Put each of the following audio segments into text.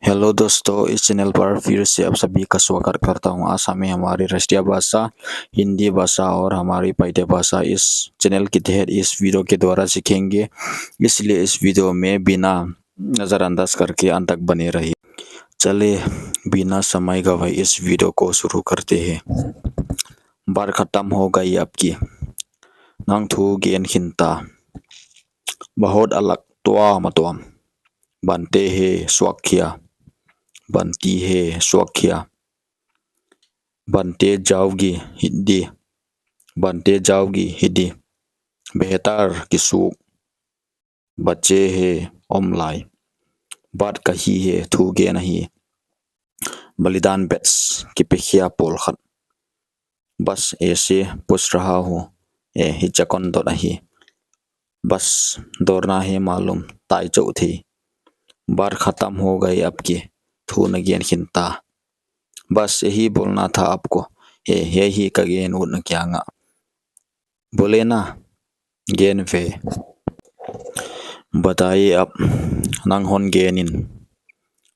Hello दोस्तों, इस channel पर फिर से आप सभी का स्वागत करता हूं। आशा में हमारी राष्ट्रीय भाषा हिंदी भाषा और हमारी पैतृक भाषा इस चैनल के तहत इस वीडियो के द्वारा सीखेंगे। इसलिए इस वीडियो में बिना नज़रअंदाज करके अंत तक बने रहिए। चले बिना समय गवाए इस वीडियो को शुरू करते हैं। बार खत्म हो गई आपकी नंग थू गेन खिंता बहुत अलग टुआ मतुम बनते हैं स्वाख्या बनती है स्वाख्या बनते जाओगी हिंदी बनते जाओगी हिंदी बेहतर की सूख बच्चे है ओमलाई बात कही है थूगे नहीं बलिदान बेट्स की पिखिया पोल खत बस ऐसे पूछ रहा हूँ हिचकन तो नहीं बस दौड़ना है मालूम ताई चौथी बार खत्म हो गई आपकी थू न गेन खिंता बस यही बोलना था आपको यही का गेन उन क्या बोले ना गेन वे बताइए आप नंगहोन गेनिन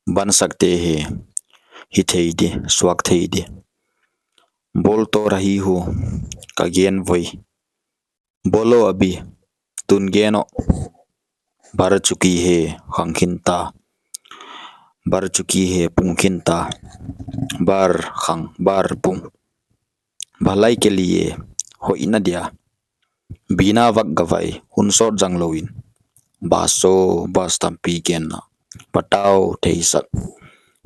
बन सकते हैं हिथेइदे स्वाक थेइदे बोल तो रही हूँ का गेन वही बोलो अभी तुन गेनो भर चुकी है खंखिंता bar चुकी है पुंखिंता बार खंग बार पुंग भलाई के लिए हो इन दिया बिना वक गवाई हुनसोट जंगलोइन बासो बस तंपी गेना पटाओ ठेसक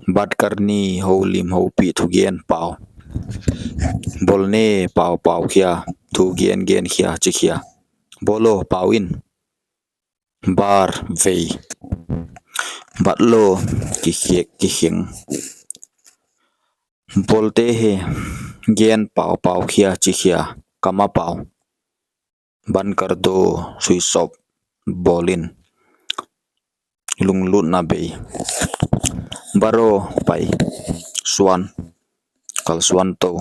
बात करनी हो लिम हो पी थुगेन पाओ बोलने पाओ पाओ खिया थुगेन गेन खिया चिखिया बोलो पाओइन बार वे बतलो किखिंग बोलते हैं गेन पाओ पाओ खिया चिखिया कमा पाओ बन कर दो स्विच ऑफ बोलिन लुंगलुट ना बे बरो पाई स्वान कल स्वान तो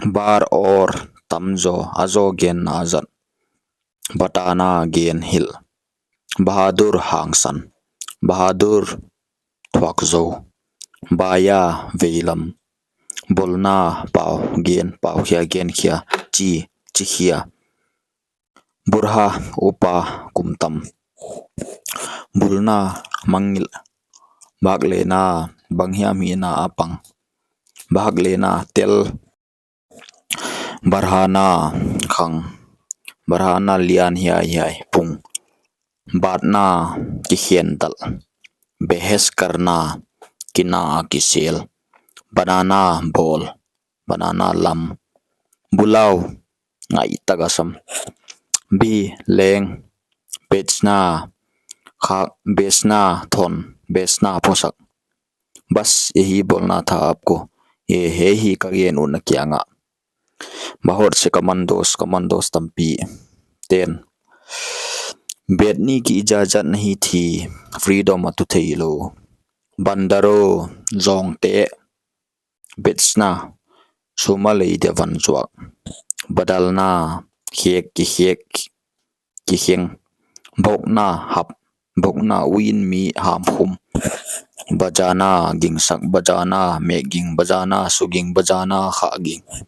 बार और तमजो अजो गेन आजन बताना गेन हिल बहादुर हांगसन बहादुर थ्वाकजो बाया वेलम बोलना पाओ खिया गेन खिया ची चिखिया बुरहा उपा कुमतम बुलना मंगिल भाग लेना बंगिया मीना अपंग भाग लेना तेल बरहाना खंग बरहाना लियान हिया पुंग बातना किखेन दल बहस करना किना किसेल बनाना बोल बनाना लम बुलाओ आई तगसम भी लेंग बेचना खा बेचना थोन बेचना पोषक बस यही बोलना था आपको ये है ही कगेन उन क्या बहुत से कमंदोस तंपी तेन बैठने की इजाजत नहीं थी फ्रीडम अतुथेलो बंदरो जोंगते बेचना सुमले देवनजुक बदलना खेक किखेंग भोगना हप भोगना विन मी हामहुम बजाना गिंगसक बजाना मेगिंग बजाना सुगिंग बजाना खागिंग